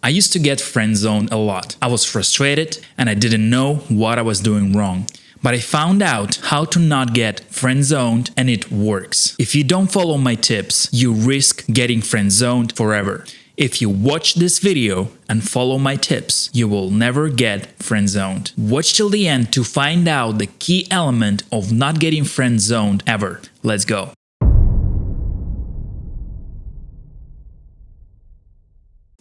I used to get friend-zoned a lot. I was frustrated and I didn't know what I was doing wrong. But I found out how to not get friend-zoned and it works. If you don't follow my tips, you risk getting friend-zoned forever. If you watch this video and follow my tips, you will never get friend-zoned. Watch till the end to find out the key element of not getting friend-zoned ever. Let's go.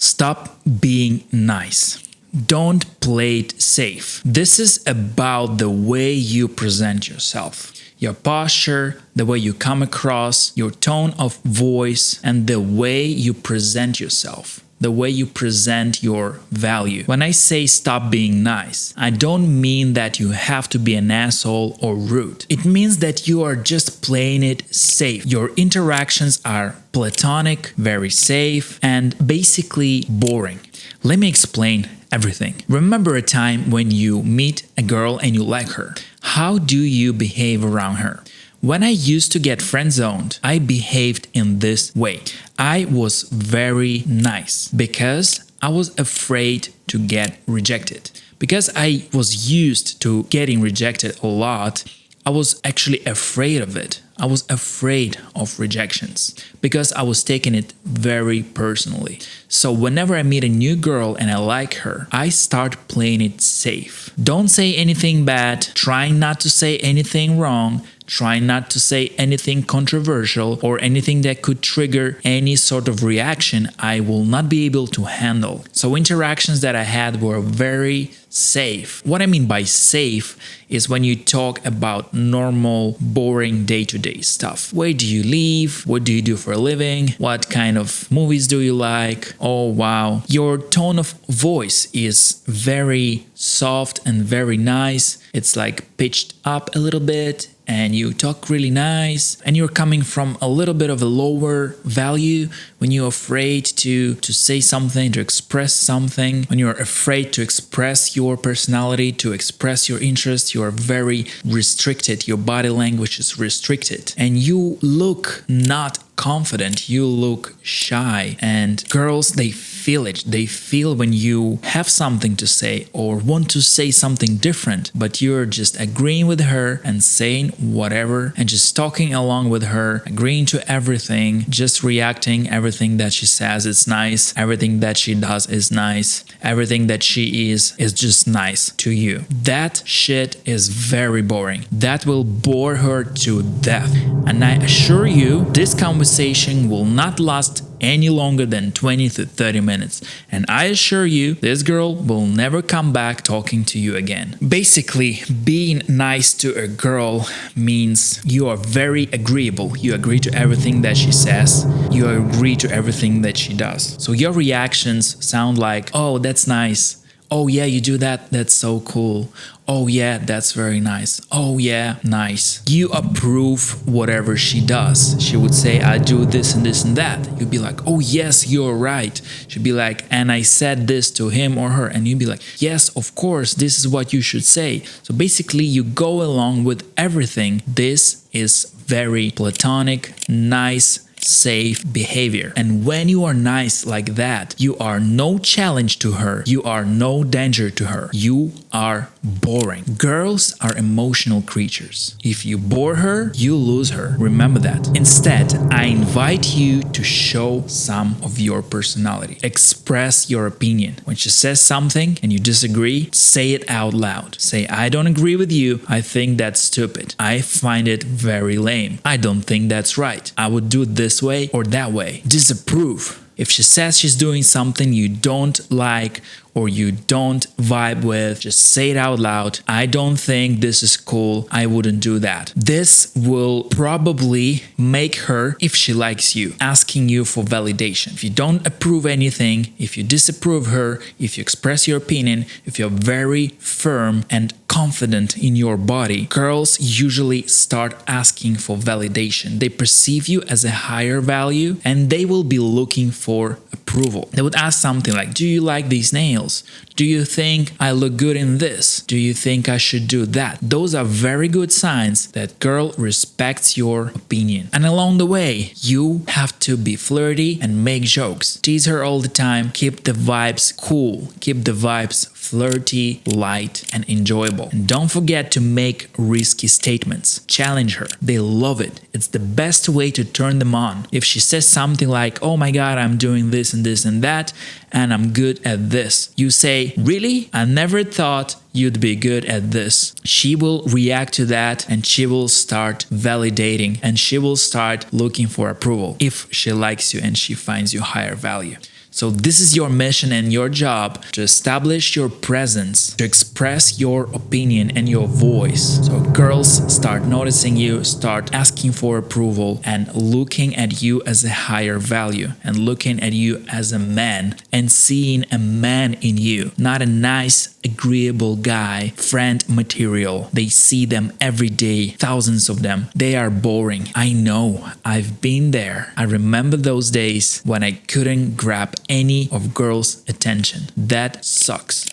Stop being nice. Don't play it safe. This is about the way you present yourself. Your posture, the way you come across, your tone of voice, and the way you present yourself. The way you present your value. When I say stop being nice, I don't mean that you have to be an asshole or rude. It means that you are just playing it safe. Your interactions are platonic, very safe, and basically boring. Let me explain everything. Remember a time when you meet a girl and you like her. How do you behave around her? When I used to get friend-zoned, I behaved in this way. I was very nice because I was afraid to get rejected. Because I was used to getting rejected a lot, I was actually afraid of it. I was afraid of rejections because I was taking it very personally. So whenever I meet a new girl and I like her, I start playing it safe. Don't say anything bad, try not to say anything wrong, try not to say anything controversial or anything that could trigger any sort of reaction I will not be able to handle. So interactions that I had were very safe. What I mean by safe is when you talk about normal, boring day-to-day stuff. Where do you live? What do you do for a living? What kind of movies do you like? Oh wow. Your tone of voice is very soft and very nice. It's like pitched up a little bit and you talk really nice and you're coming from a little bit of a lower value when you're afraid to say something, to express something, when you're afraid to express your personality, to express your interests, you're very restricted, your body language is restricted and you look not confident, you look shy, and girls, they feel it. They feel when you have something to say or want to say something different, but you're just agreeing with her and saying whatever and just talking along with her, agreeing to everything, just reacting. Everything that she says is nice, everything that she does is nice, everything that she is just nice to you. That shit is very boring. That will bore her to death. And I assure you, this conversation will not last any longer than 20 to 30 minutes. And I assure you, this girl will never come back talking to you again. Basically, being nice to a girl means you are very agreeable. You agree to everything that she says. You agree to everything that she does. So your reactions sound like, oh, that's nice. Oh yeah, you do that? That's so cool. Oh yeah, that's very nice. Oh yeah, nice. You approve whatever she does. She would say, I do this and this and that. You'd be like, oh yes, you're right. She'd be like, and I said this to him or her. And you'd be like, yes, of course, this is what you should say. So basically, you go along with everything. This is very platonic, nice, safe behavior. And when you are nice like that, you are no challenge to her. You are no danger to her. You are boring. Girls are emotional creatures. If you bore her, you lose her. Remember that. Instead, I invite you to show some of your personality. Express your opinion. When she says something and you disagree, say it out loud. Say, I don't agree with you. I think that's stupid. I find it very lame. I don't think that's right. I would do this way or that way. Disapprove. If she says she's doing something you don't like or you don't vibe with, just say it out loud. I don't think this is cool. I wouldn't do that. This will probably make her, if she likes you, asking you for validation. If you don't approve anything, if you disapprove her, if you express your opinion, if you're very firm and confident in your body, girls usually start asking for validation. They perceive you as a higher value and they will be looking for approval. approval. They would ask something like, do you like these nails? Do you think I look good in this? Do you think I should do that? Those are very good signs that girl respects your opinion. And along the way, you have to be flirty and make jokes. Tease her all the time. Keep the vibes cool. Keep the vibes flirty, light, and enjoyable. And don't forget to make risky statements. Challenge her. They love it. It's the best way to turn them on. If she says something like, oh my god, I'm doing this and this and that, and I'm good at this, you say, really? I never thought you'd be good at this. She will react to that and she will start validating and she will start looking for approval if she likes you and she finds you higher value. So this is your mission and your job, to establish your presence, to express your opinion and your voice. So girls start noticing you, start asking for approval and looking at you as a higher value and looking at you as a man and seeing a man in you, not a nice, agreeable guy, friend material. They see them every day, thousands of them. They are boring. I know, I've been there. I remember those days when I couldn't grab any of girls' attention. That sucks.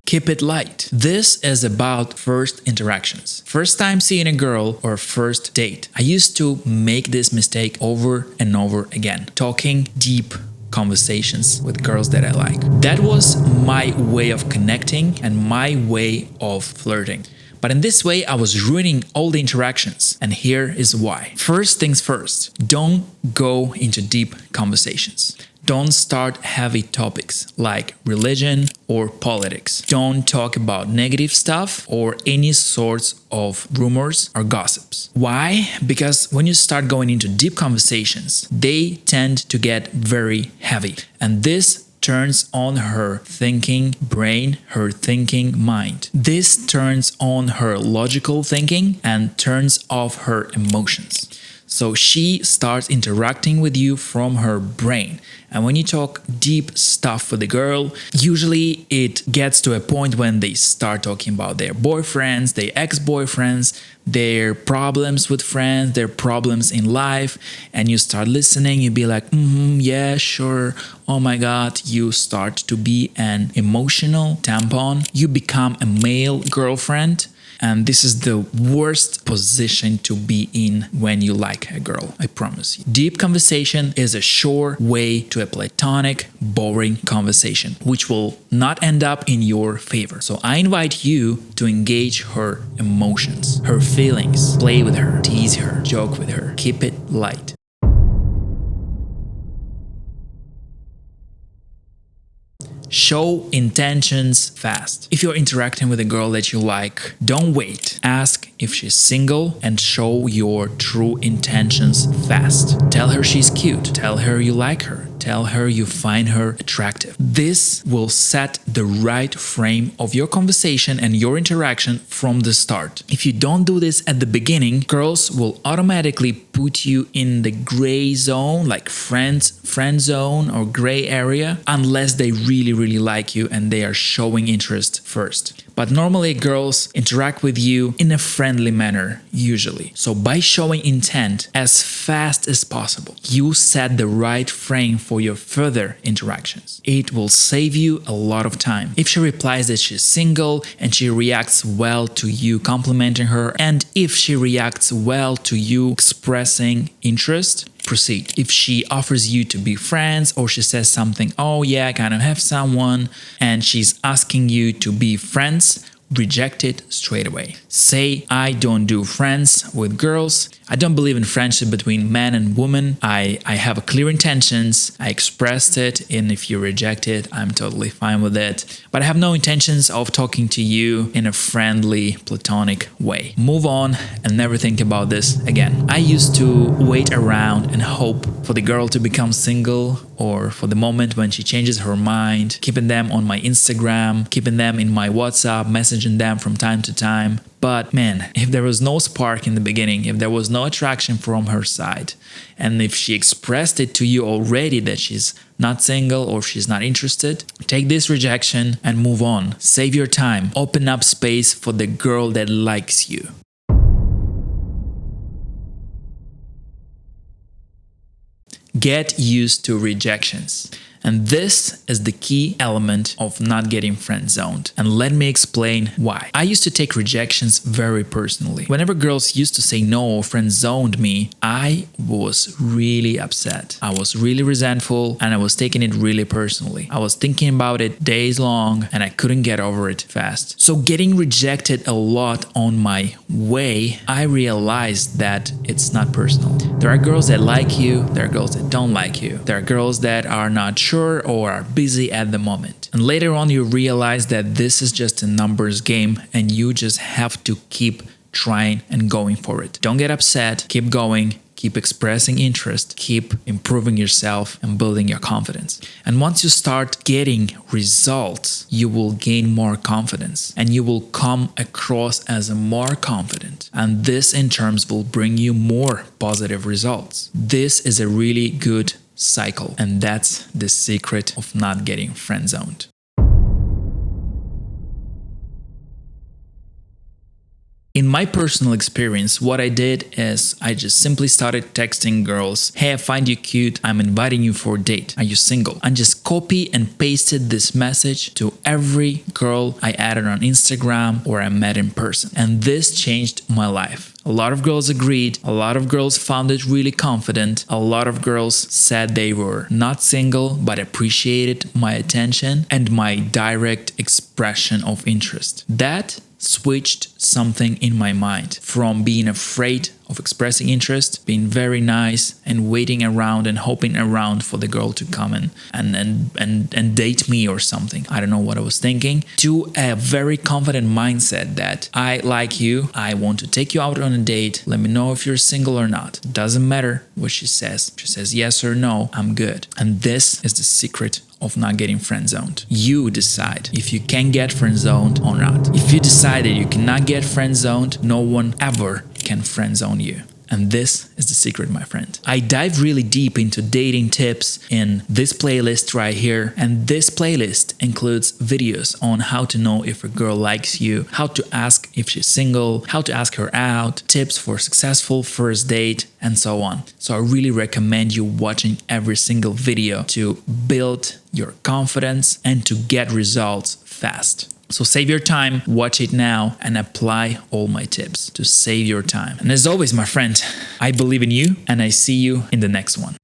Keep it light. This is about first interactions. First time seeing a girl or first date. I used to make this mistake over and over again. Talking deep conversations with girls that I like. That was my way of connecting and my way of flirting. But in this way, I was ruining all the interactions. And here is why. First things first, don't go into deep conversations. Don't start heavy topics like religion or politics. Don't talk about negative stuff or any sorts of rumors or gossips. Why? Because when you start going into deep conversations, they tend to get very heavy. And this turns on her thinking brain, her thinking mind. This turns on her logical thinking and turns off her emotions. So she starts interacting with you from her brain. And when you talk deep stuff with the girl, usually it gets to a point when they start talking about their boyfriends, their ex-boyfriends, their problems with friends, their problems in life, and you start listening, you be like, yeah, sure, oh my god, you start to be an emotional tampon, you become a male girlfriend. And this is the worst position to be in when you like a girl, I promise you. Deep conversation is a sure way to a platonic, boring conversation, which will not end up in your favor. So I invite you to engage her emotions, her feelings, play with her, tease her, joke with her, keep it light. Show intentions fast. If you're interacting with a girl that you like, don't wait. Ask if she's single and show your true intentions fast. Tell her she's cute. Tell her you like her. Tell her you find her attractive. This will set the right frame of your conversation and your interaction from the start. If you don't do this at the beginning, girls will automatically put you in the gray zone, like friend zone or gray area, unless they really like you and they are showing interest first. But normally girls interact with you in a friendly manner, usually. So by showing intent as fast as possible, you set the right frame for your further interactions. It will save you a lot of time. If she replies that she's single and she reacts well to you complimenting her, and if she reacts well to you expressing interest, proceed. If she offers you to be friends or she says something, oh yeah, I kind of have someone, and she's asking you to be friends, reject it straight away. Say, I don't do friends with girls. I don't believe in friendship between man and woman. I have clear intentions. I expressed it, and if you reject it, I'm totally fine with it. But I have no intentions of talking to you in a friendly, platonic way. Move on and never think about this again. I used to wait around and hope for the girl to become single, or for the moment when she changes her mind, keeping them on my Instagram, keeping them in my WhatsApp, messaging them from time to time. But man, if there was no spark in the beginning, if there was no attraction from her side, and if she expressed it to you already that she's not single or she's not interested, take this rejection and move on. Save your time. Open up space for the girl that likes you. Get used to rejections. And this is the key element of not getting friend-zoned. And let me explain why. I used to take rejections very personally. Whenever girls used to say no or friend-zoned me, I was really upset. I was really resentful and I was taking it really personally. I was thinking about it days long and I couldn't get over it fast. So getting rejected a lot on my way, I realized that it's not personal. There are girls that like you, there are girls that don't like you. There are girls that are not sure or are busy at the moment. And later on you realize that this is just a numbers game and you just have to keep trying and going for it. Don't get upset, keep going, keep expressing interest, keep improving yourself and building your confidence. And once you start getting results, you will gain more confidence and you will come across as more confident. And this in turns will bring you more positive results. This is a really good cycle, and that's the secret of not getting friend-zoned. In my personal experience, what I did is I just simply started texting girls, hey, I find you cute, I'm inviting you for a date, are you single? And just copy and pasted this message to every girl I added on Instagram or I met in person. And this changed my life. A lot of girls agreed, a lot of girls found it really confident, a lot of girls said they were not single but appreciated my attention and my direct expression of interest. That switched something in my mind from being afraid of expressing interest, being very nice and waiting around and hoping around for the girl to come and date me or something. I don't know what I was thinking, to a very confident mindset that I like you, I want to take you out on a date, let me know if you're single or not. Doesn't matter what she says. She says yes or no, I'm good. And this is the secret of not getting friend-zoned. You decide if you can get friend-zoned or not. If you decide that you cannot get friend-zoned, no one ever can friend-zone you. And this is the secret, my friend. I dive really deep into dating tips in this playlist right here. And this playlist includes videos on how to know if a girl likes you, how to ask if she's single, how to ask her out, tips for successful first date, and so on. So I really recommend you watching every single video to build your confidence and to get results fast. So save your time, watch it now, and apply all my tips to save your time. And as always, my friend, I believe in you, and I see you in the next one.